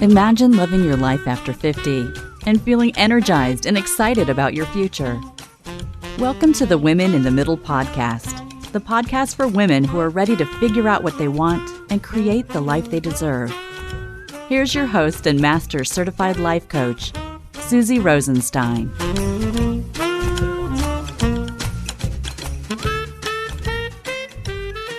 Imagine living your life after 50 and feeling energized and excited about your future. Welcome to the Women in the Middle podcast, the podcast for women who are ready to figure out what they want and create the life they deserve. Here's your host and master certified life coach, Susie Rosenstein.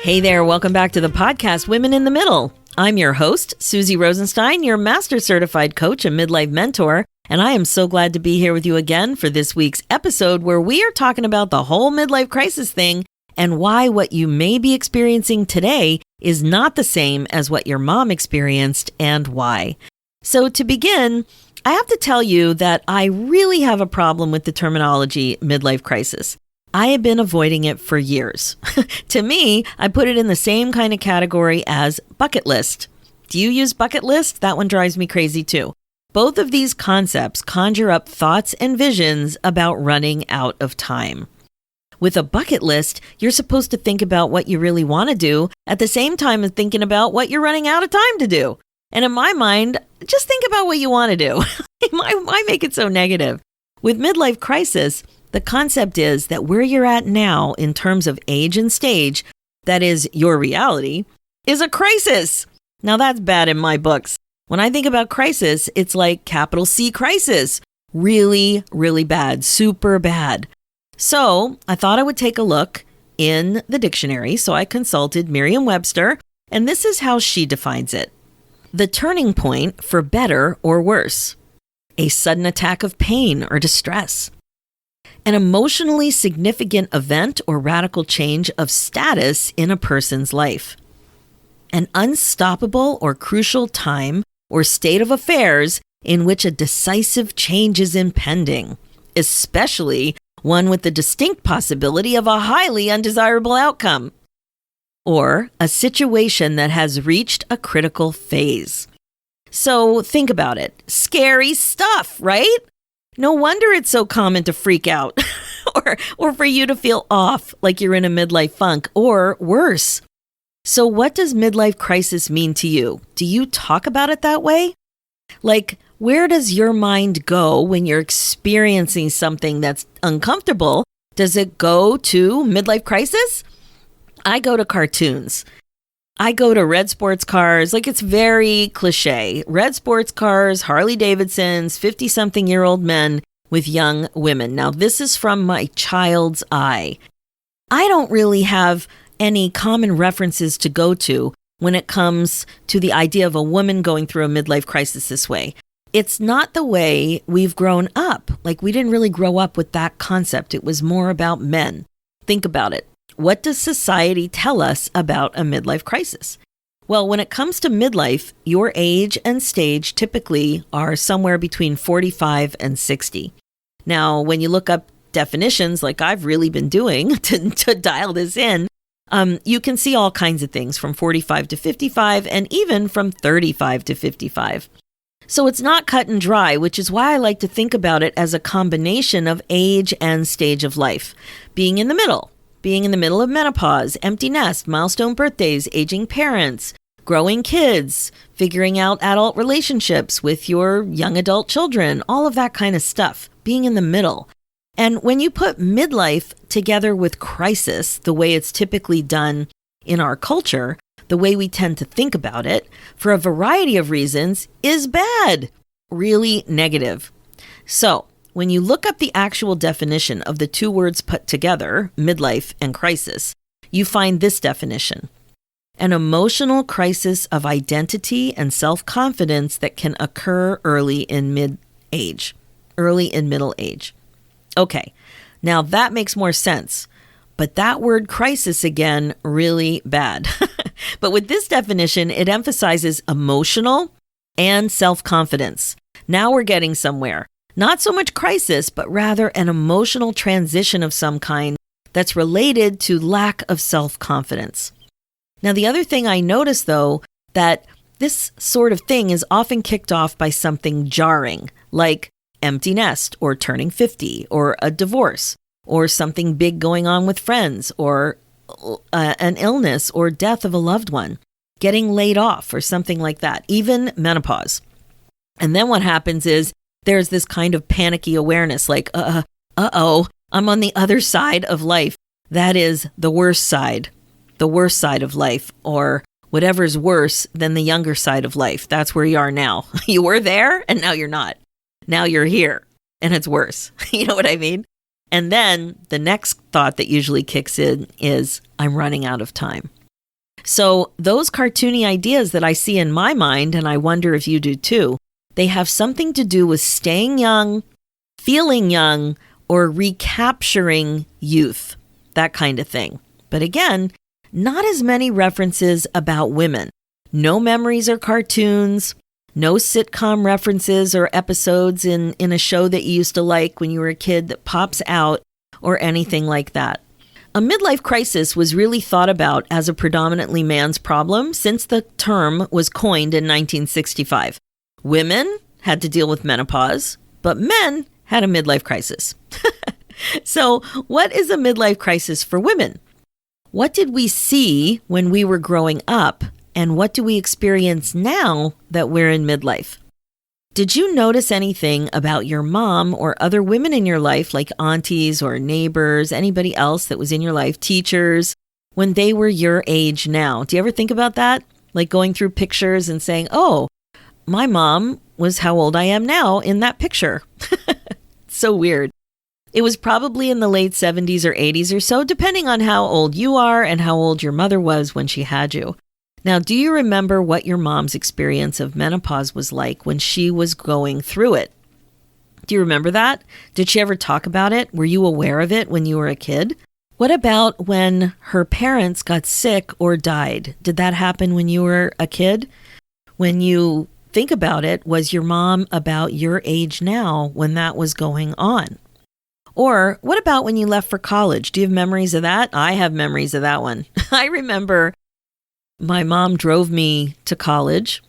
Hey there, welcome back to the podcast, Women in the Middle. I'm your host, Susie Rosenstein, your master certified coach and midlife mentor, and I am so glad to be here with you again for this week's episode where we are talking about the whole midlife crisis thing and why what you may be experiencing today is not the same as what your mom experienced and why. So to begin, I have to tell you that I really have a problem with the terminology midlife crisis. I have been avoiding it for years. To me, I put it in the same kind of category as bucket list. Do you use bucket list? That one drives me crazy too. Both of these concepts conjure up thoughts and visions about running out of time. With a bucket list, you're supposed to think about what you really want to do at the same time as thinking about what you're running out of time to do. And in my mind, just think about what you want to do. Why make it so negative? With midlife crisis, the concept is that where you're at now in terms of age and stage, that is your reality, is a crisis. Now that's bad in my books. When I think about crisis, it's like capital C crisis. Really, really bad, super bad. So I thought I would take a look in the dictionary. So I consulted Merriam-Webster, and this is how she defines it. The turning point for better or worse. A sudden attack of pain or distress. An emotionally significant event or radical change of status in a person's life. An unstoppable or crucial time or state of affairs in which a decisive change is impending, especially one with the distinct possibility of a highly undesirable outcome. Or a situation that has reached a critical phase. So think about it. Scary stuff, right? No wonder it's so common to freak out or for you to feel off like you're in a midlife funk or worse. So what does midlife crisis mean to you? Do you talk about it that way? Like, where does your mind go when you're experiencing something that's uncomfortable? Does it go to midlife crisis? I go to cartoons. I go to red sports cars, like it's very cliche. Red sports cars, Harley Davidsons, 50-something-year-old men with young women. Now, this is from my child's eye. I don't really have any common references to go to when it comes to the idea of a woman going through a midlife crisis this way. It's not the way we've grown up. Like, we didn't really grow up with that concept. It was more about men. Think about it. What does society tell us about a midlife crisis? Well, when it comes to midlife, your age and stage typically are somewhere between 45 and 60. Now, when you look up definitions like I've really been doing to dial this in, you can see all kinds of things from 45 to 55 and even from 35 to 55. So it's not cut and dry, which is why I like to think about it as a combination of age and stage of life, being in the middle. Being in the middle of menopause, empty nest, milestone birthdays, aging parents, growing kids, figuring out adult relationships with your young adult children, all of that kind of stuff, being in the middle. And when you put midlife together with crisis, the way it's typically done in our culture, the way we tend to think about it, for a variety of reasons, is bad, really negative. So, when you look up the actual definition of the two words put together, midlife and crisis, you find this definition. An emotional crisis of identity and self-confidence that can occur early in middle age. Okay, now that makes more sense. But that word crisis again, really bad. But with this definition, it emphasizes emotional and self-confidence. Now we're getting somewhere. Not so much crisis, but rather an emotional transition of some kind that's related to lack of self-confidence. Now, the other thing I noticed, though, that this sort of thing is often kicked off by something jarring, like empty nest or turning 50 or a divorce or something big going on with friends or an illness or death of a loved one. getting laid off or something like that, even menopause. And then what happens is there's this kind of panicky awareness like, uh-oh, I'm on the other side of life. That is the worst side of life, or whatever's worse than the younger side of life. That's where you are now. You were there and now you're not. Now you're here and it's worse. You know what I mean? And then the next thought that usually kicks in is, I'm running out of time. So those cartoony ideas that I see in my mind, and I wonder if you do too, they have something to do with staying young, feeling young, or recapturing youth, that kind of thing. But again, not as many references about women. No memories or cartoons, no sitcom references or episodes in a show that you used to like when you were a kid that pops out, or anything like that. A midlife crisis was really thought about as a predominantly man's problem since the term was coined in 1965. Women had to deal with menopause, but men had a midlife crisis. So what is a midlife crisis for women? What did we see when we were growing up, and what do we experience now that we're in midlife? Did you notice anything about your mom or other women in your life, like aunties or neighbors, anybody else that was in your life, teachers, when they were your age now? Do you ever think about that? Like going through pictures and saying, oh, my mom was how old I am now in that picture. So weird. It was probably in the late 70s or 80s or so, depending on how old you are and how old your mother was when she had you. Now, do you remember what your mom's experience of menopause was like when she was going through it? Do you remember that? Did she ever talk about it? Were you aware of it when you were a kid? What about when her parents got sick or died? Did that happen when you were a kid? When you think about it, was your mom about your age now when that was going on? Or what about when you left for college? Do you have memories of that? I have memories of that one. I remember my mom drove me to college,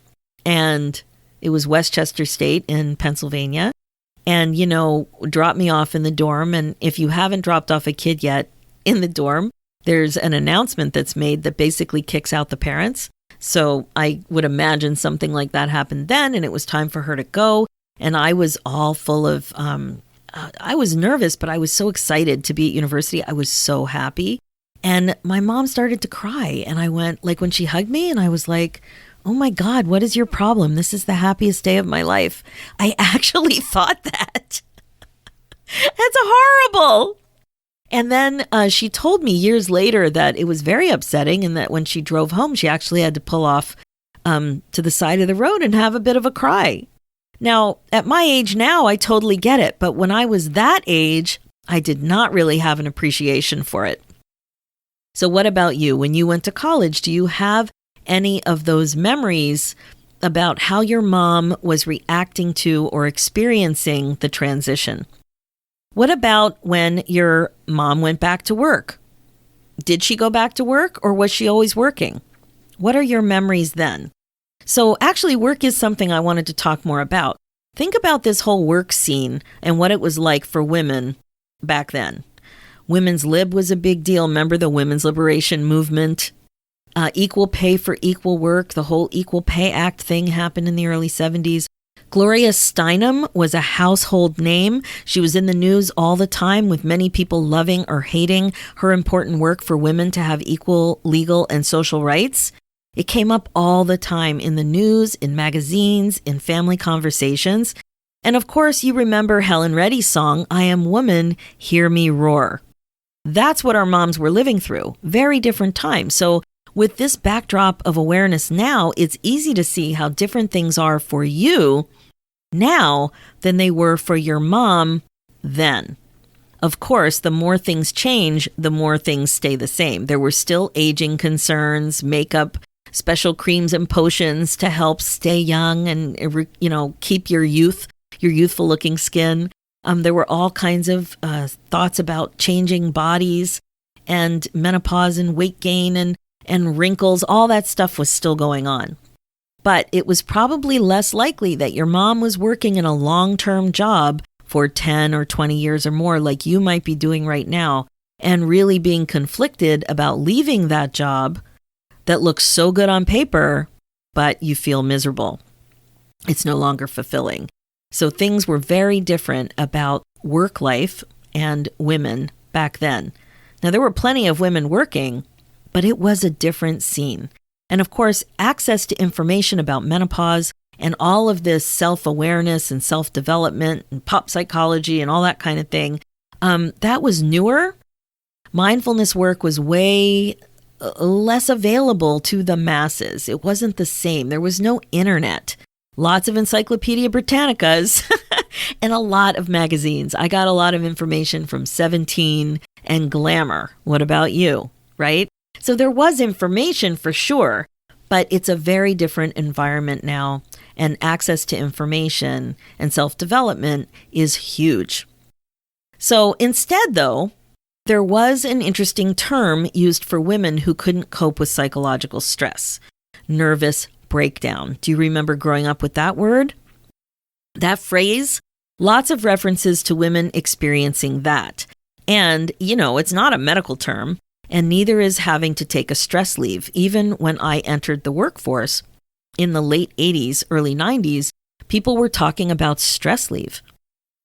and it was Westchester State in Pennsylvania, and, dropped me off in the dorm. And if you haven't dropped off a kid yet in the dorm, there's an announcement that's made that basically kicks out the parents. So I would imagine something like that happened then, and it was time for her to go. And I was all full of, I was nervous, but I was so excited to be at university. I was so happy. And my mom started to cry, and I went, like when she hugged me, and I was like, oh my God, what is your problem? This is the happiest day of my life. I actually thought that. That's horrible. And then she told me years later that it was very upsetting, and that when she drove home, she actually had to pull off to the side of the road and have a bit of a cry. Now, at my age now, I totally get it. But when I was that age, I did not really have an appreciation for it. So what about you? When you went to college, do you have any of those memories about how your mom was reacting to or experiencing the transition? What about when your mom went back to work? Did she go back to work, or was she always working? What are your memories then? So actually, work is something I wanted to talk more about. Think about this whole work scene and what it was like for women back then. Women's lib was a big deal. Remember the women's liberation movement? Equal pay for equal work. The whole Equal Pay Act thing happened in the early 70s. Gloria Steinem was a household name. She was in the news all the time, with many people loving or hating her important work for women to have equal legal and social rights. It came up all the time in the news, in magazines, in family conversations. And of course, you remember Helen Reddy's song, I Am Woman, Hear Me Roar. That's what our moms were living through. Very different times. So with this backdrop of awareness now, it's easy to see how different things are for you now than they were for your mom then. Of course, the more things change, the more things stay the same. There were still aging concerns, makeup, special creams and potions to help stay young and, keep your youthful looking skin. There were all kinds of thoughts about changing bodies and menopause and weight gain and wrinkles. All that stuff was still going on. But it was probably less likely that your mom was working in a long-term job for 10 or 20 years or more, like you might be doing right now, and really being conflicted about leaving that job that looks so good on paper, but you feel miserable. It's no longer fulfilling. So things were very different about work life and women back then. Now, there were plenty of women working, but it was a different scene. And of course, access to information about menopause and all of this self-awareness and self-development and pop psychology and all that kind of thing, that was newer. Mindfulness work was way less available to the masses. It wasn't the same. There was no internet. Lots of Encyclopedia Britannicas and a lot of magazines. I got a lot of information from 17 and Glamour. What about you, right? So there was information for sure, but it's a very different environment now, and access to information and self-development is huge. So instead, though, there was an interesting term used for women who couldn't cope with psychological stress: nervous breakdown. Do you remember growing up with that word? That phrase? Lots of references to women experiencing that. And, it's not a medical term, and neither is having to take a stress leave. Even when I entered the workforce in the late 80s, early 90s, people were talking about stress leave.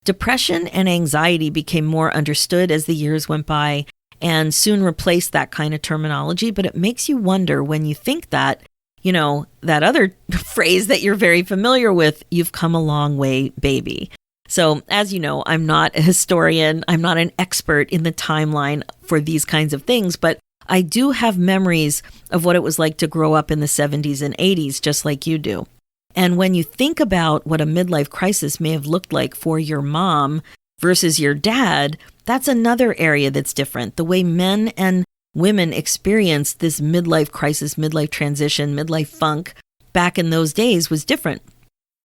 Depression and anxiety became more understood as the years went by and soon replaced that kind of terminology. But it makes you wonder when you think that, that other phrase that you're very familiar with, you've come a long way, baby. So as you know, I'm not a historian. I'm not an expert in the timeline for these kinds of things, but I do have memories of what it was like to grow up in the 70s and 80s, just like you do. And when you think about what a midlife crisis may have looked like for your mom versus your dad, that's another area that's different. The way men and women experienced this midlife crisis, midlife transition, midlife funk back in those days was different.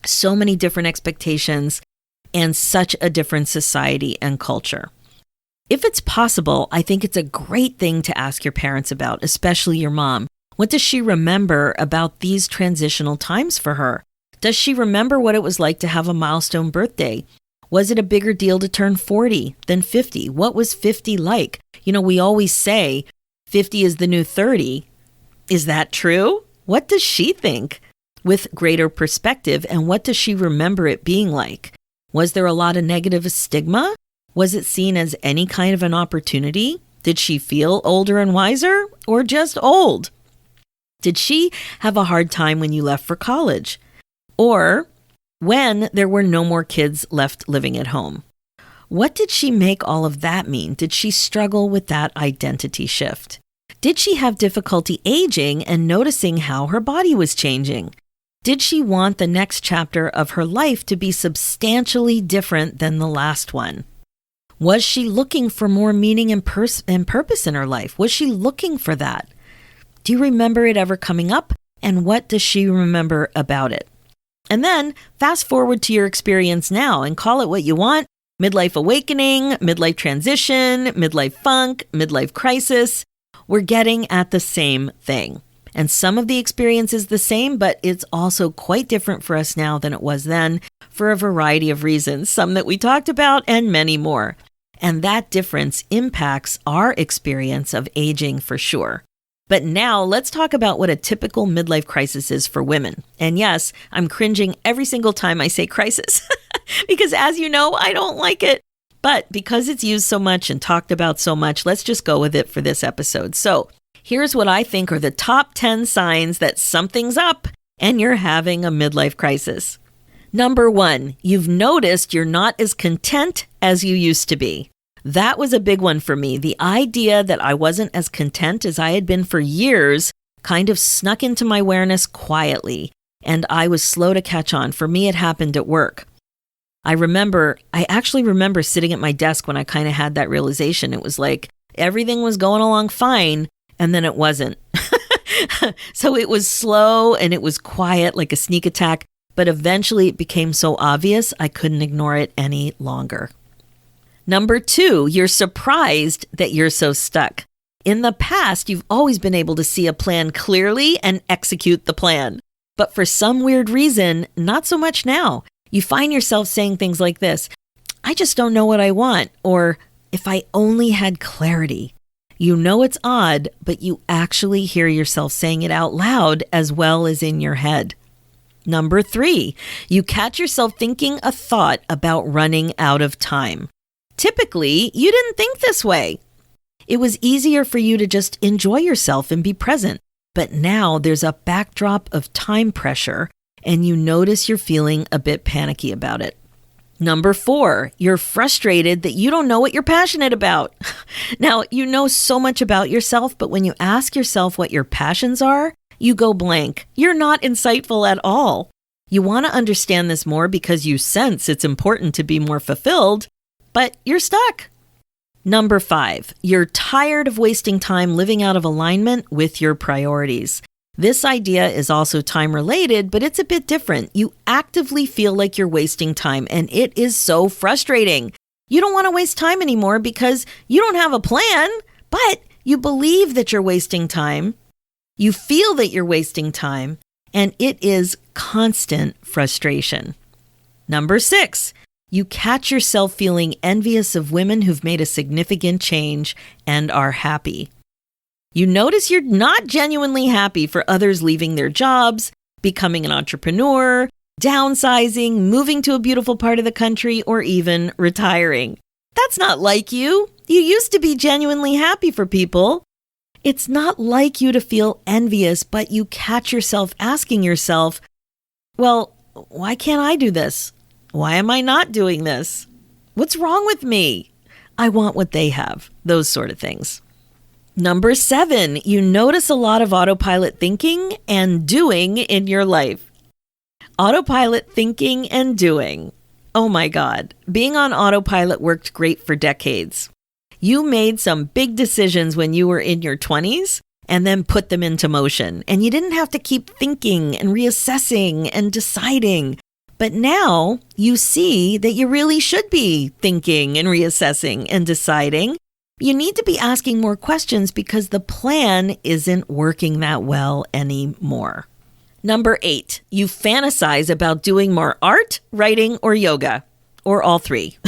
So many different expectations and such a different society and culture. If it's possible, I think it's a great thing to ask your parents about, especially your mom. What does she remember about these transitional times for her? Does she remember what it was like to have a milestone birthday? Was it a bigger deal to turn 40 than 50? What was 50 like? We always say 50 is the new 30. Is that true? What does she think with greater perspective, and what does she remember it being like? Was there a lot of negative stigma? Was it seen as any kind of an opportunity? Did she feel older and wiser, or just old? Did she have a hard time when you left for college? Or when there were no more kids left living at home? What did she make all of that mean? Did she struggle with that identity shift? Did she have difficulty aging and noticing how her body was changing? Did she want the next chapter of her life to be substantially different than the last one? Was she looking for more meaning and purpose in her life? Was she looking for that? Do you remember it ever coming up? And what does she remember about it? And then fast forward to your experience now and call it what you want: midlife awakening, midlife transition, midlife funk, midlife crisis. We're getting at the same thing. And some of the experience is the same, but it's also quite different for us now than it was then for a variety of reasons, some that we talked about and many more. And that difference impacts our experience of aging for sure. But now let's talk about what a typical midlife crisis is for women. And yes, I'm cringing every single time I say crisis because as you know, I don't like it. But because it's used so much and talked about so much, let's just go with it for this episode. So here's what I think are the top 10 signs that something's up and you're having a midlife crisis. Number 1, you've noticed you're not as content as you used to be. That was a big one for me. The idea that I wasn't as content as I had been for years kind of snuck into my awareness quietly, and I was slow to catch on. For me, it happened at work. I actually remember sitting at my desk when I kind of had that realization. It was like everything was going along fine, and then it wasn't. So it was slow and it was quiet, like a sneak attack, but eventually it became so obvious I couldn't ignore it any longer. Number 2, you're surprised that you're so stuck. In the past, you've always been able to see a plan clearly and execute the plan. But for some weird reason, not so much now. You find yourself saying things like this: I just don't know what I want, or if I only had clarity. You know it's odd, but you actually hear yourself saying it out loud as well as in your head. Number 3, you catch yourself thinking a thought about running out of time. Typically, you didn't think this way. It was easier for you to just enjoy yourself and be present. But now there's a backdrop of time pressure, and you notice you're feeling a bit panicky about it. Number 4, you're frustrated that you don't know what you're passionate about. Now, you know so much about yourself, but when you ask yourself what your passions are, you go blank. You're not insightful at all. You want to understand this more because you sense it's important to be more fulfilled, but you're stuck. Number 5, you're tired of wasting time living out of alignment with your priorities. This idea is also time related, but it's a bit different. You actively feel like you're wasting time, and it is so frustrating. You don't want to waste time anymore because you don't have a plan, but you believe that you're wasting time. You feel that you're wasting time, and it is constant frustration. Number 6, you catch yourself feeling envious of women who've made a significant change and are happy. You notice you're not genuinely happy for others leaving their jobs, becoming an entrepreneur, downsizing, moving to a beautiful part of the country, or even retiring. That's not like you. You used to be genuinely happy for people. It's not like you to feel envious, but you catch yourself asking yourself, well, why can't I do this? Why am I not doing this? What's wrong with me? I want what they have. Those sort of things. Number 7, you notice a lot of autopilot thinking and doing in your life. Autopilot thinking and doing. Oh my God, being on autopilot worked great for decades. You made some big decisions when you were in your 20s and then put them into motion. And you didn't have to keep thinking and reassessing and deciding. But now you see that you really should be thinking and reassessing and deciding. You need to be asking more questions because the plan isn't working that well anymore. Number 8, you fantasize about doing more art, writing, or yoga, or all 3.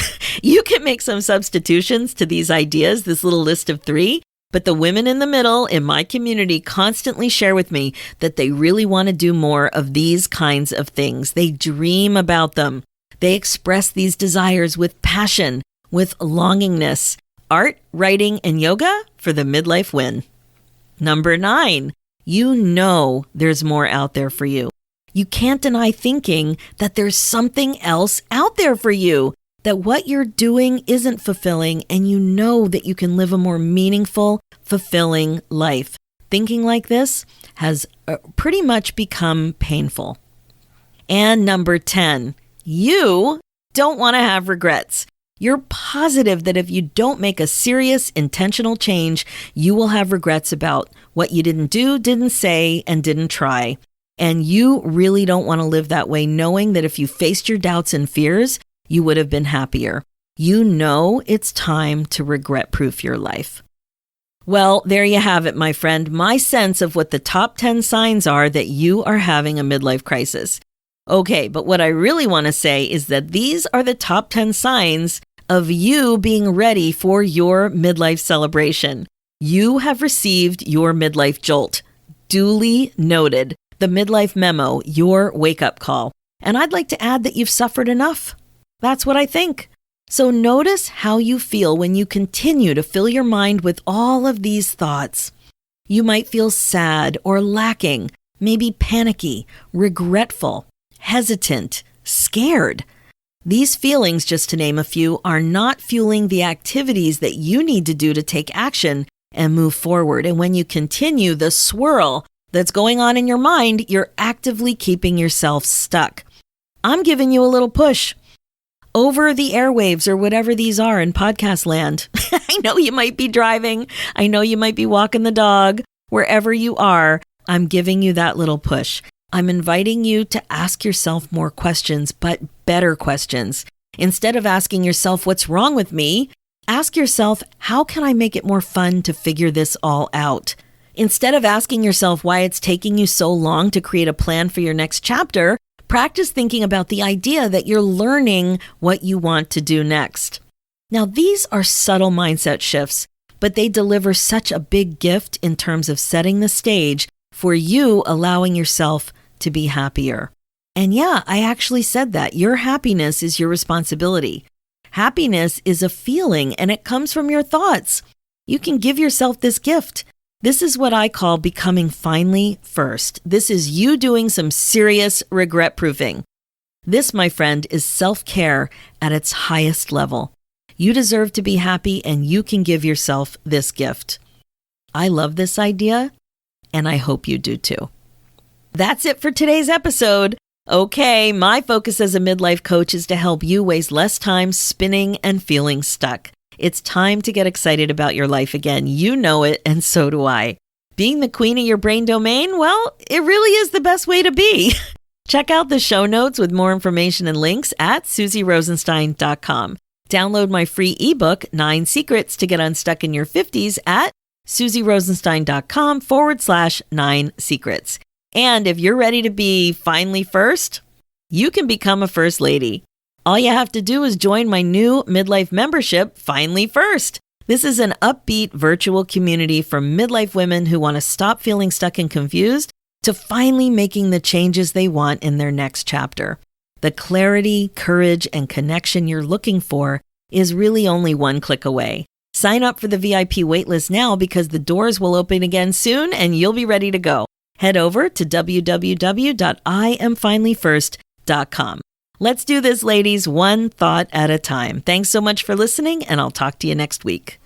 You can make some substitutions to these ideas, this little list of 3, but the women in the middle in my community constantly share with me that they really want to do more of these kinds of things. They dream about them. They express these desires with passion, with longingness. Art, writing, and yoga for the midlife win. Number 9, you know there's more out there for you. You can't deny thinking that there's something else out there for you, that what you're doing isn't fulfilling, and you know that you can live a more meaningful, fulfilling life. Thinking like this has pretty much become painful. And number 10, you don't want to have regrets. You're positive that if you don't make a serious, intentional change, you will have regrets about what you didn't do, didn't say, and didn't try. And you really don't want to live that way, knowing that if you faced your doubts and fears, you would have been happier. You know it's time to regret-proof your life. Well, there you have it, my friend. My sense of what the top 10 signs are that you are having a midlife crisis. Okay, but what I really want to say is that these are the top 10 signs of you being ready for your midlife celebration. You have received your midlife jolt. Duly noted. The midlife memo, your wake-up call. And I'd like to add that you've suffered enough. That's what I think. So notice how you feel when you continue to fill your mind with all of these thoughts. You might feel sad or lacking, maybe panicky, regretful, hesitant, scared. These feelings, just to name a few, are not fueling the activities that you need to do to take action and move forward. And when you continue the swirl that's going on in your mind, you're actively keeping yourself stuck. I'm giving you a little push over the airwaves or whatever these are in podcast land. I know you might be driving. I know you might be walking the dog. Wherever you are, I'm giving you that little push. I'm inviting you to ask yourself more questions, but better questions. Instead of asking yourself, what's wrong with me? Ask yourself, how can I make it more fun to figure this all out? Instead of asking yourself why it's taking you so long to create a plan for your next chapter, practice thinking about the idea that you're learning what you want to do next. Now, these are subtle mindset shifts, but they deliver such a big gift in terms of setting the stage for you allowing yourself to be happier. And yeah, I actually said that. Your happiness is your responsibility. Happiness is a feeling and it comes from your thoughts. You can give yourself this gift. This is what I call becoming finally first. This is you doing some serious regret proofing. This, my friend, is self-care at its highest level. You deserve to be happy and you can give yourself this gift. I love this idea and I hope you do too. That's it for today's episode. Okay, my focus as a midlife coach is to help you waste less time spinning and feeling stuck. It's time to get excited about your life again. You know it, and so do I. Being the queen of your brain domain, well, it really is the best way to be. Check out the show notes with more information and links at SusieRosenstein.com. Download my free ebook, 9 Secrets to Get Unstuck in Your 50s at SusieRosenstein.com/9 secrets. And if you're ready to be finally first, you can become a first lady. All you have to do is join my new midlife membership, Finally First. This is an upbeat virtual community for midlife women who want to stop feeling stuck and confused to finally making the changes they want in their next chapter. The clarity, courage, and connection you're looking for is really only one click away. Sign up for the VIP waitlist now because the doors will open again soon and you'll be ready to go. Head over to www.IamFinallyFirst.com. Let's do this, ladies, one thought at a time. Thanks so much for listening, and I'll talk to you next week.